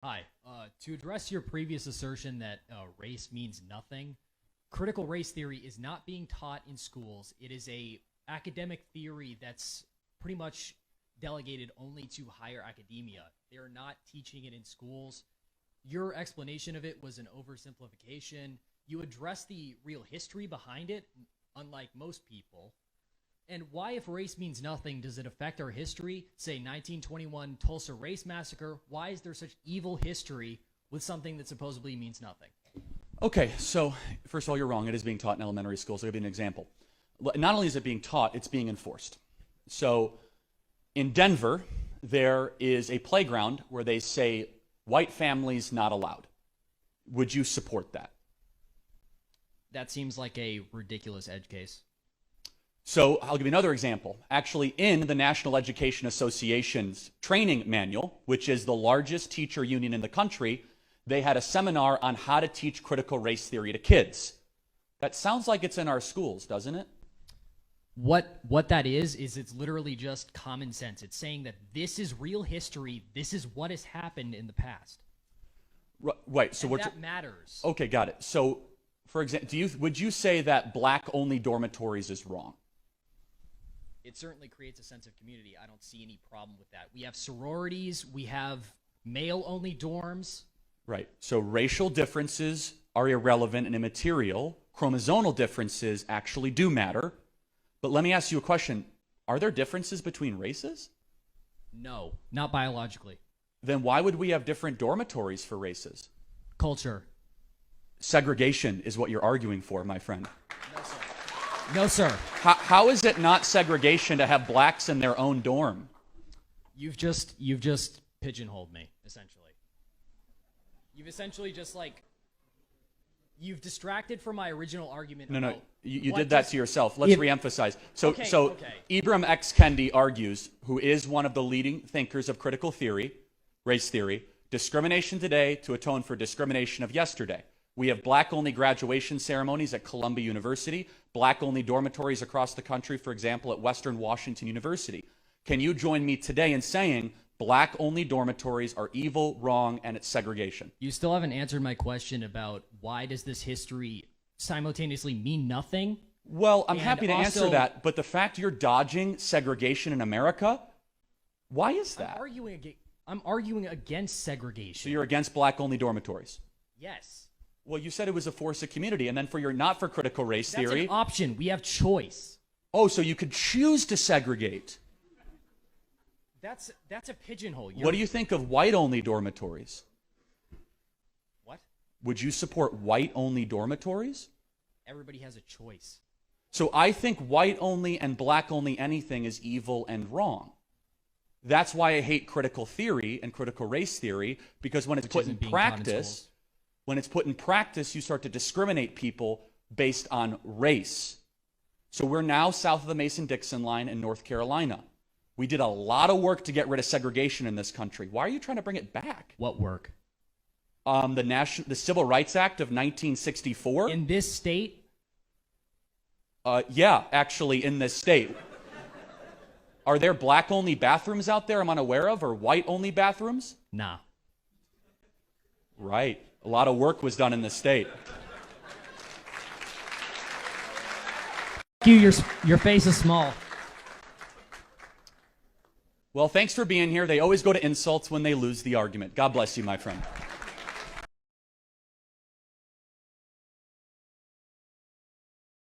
Hi. To address your previous assertion that race means nothing, critical race theory is not being taught in schools. It is a academic theory that's pretty much delegated only to higher academia. They are not teaching it in schools. Your explanation of it was an oversimplification. You address the real history behind it, unlike most people. And why, if race means nothing, does it affect our history? Say 1921 Tulsa Race Massacre. Why is there such evil history with something that supposedly means nothing? Okay, so first of all, you're wrong. It is being taught in elementary schools. I'll give you an example. Not only is it being taught, it's being enforced. So in Denver, there is a playground where they say white families not allowed. Would you support that? That seems like a ridiculous edge case. So I'll give you another example. Actually, in the National Education Association's training manual, which is the largest teacher union in the country, they had a seminar on how to teach critical race theory to kids. That sounds like it's in our schools, doesn't it? What that is it's literally just common sense. It's saying that this is real history. This is what has happened in the past. Right. So and that matters. Okay, got it. So, for example, would you say that black-only dormitories is wrong? It certainly creates a sense of community. I don't see any problem with that. We have sororities. We have male-only dorms. Right. So racial differences are irrelevant and immaterial. Chromosomal differences actually do matter. But let me ask you a question. Are there differences between races? No, not biologically. Then why would we have different dormitories for races? Culture. Segregation is what you're arguing for, my friend. No, sir. No, sir. How is it not segregation to have blacks in their own dorm? You've just pigeonholed me, essentially. You've essentially just you've distracted from my original argument. No, you did that to yourself. Let's reemphasize. So Okay. Ibram X. Kendi argues, who is one of the leading thinkers of critical theory, race theory, discrimination today to atone for discrimination of yesterday. We have black-only graduation ceremonies at Columbia University, black-only dormitories across the country, for example, at Western Washington University. Can you join me today in saying black-only dormitories are evil, wrong, and it's segregation? You still haven't answered my question about why does this history simultaneously mean nothing? Well, I'm happy to answer that, but the fact you're dodging segregation in America, why is that? I'm arguing against segregation. So you're against black-only dormitories? Yes. Well, you said it was a force of community, and then not for critical race theory. That's an option. We have choice. Oh, so you could choose to segregate. That's a pigeonhole. What do you think of white-only dormitories? What? Would you support white-only dormitories? Everybody has a choice. So I think white-only and black-only anything is evil and wrong. That's why I hate critical theory and critical race theory, because when it's put in practice, you start to discriminate people based on race. So we're now south of the Mason-Dixon line in North Carolina. We did a lot of work to get rid of segregation in this country. Why are you trying to bring it back? What work? The Civil Rights Act of 1964. In this state? Yeah, actually, in this state. Are there black-only bathrooms out there I'm unaware of, or white-only bathrooms? Nah. Right. A lot of work was done in this state. Your face is small. Well, thanks for being here. They always go to insults when they lose the argument. God bless you, my friend.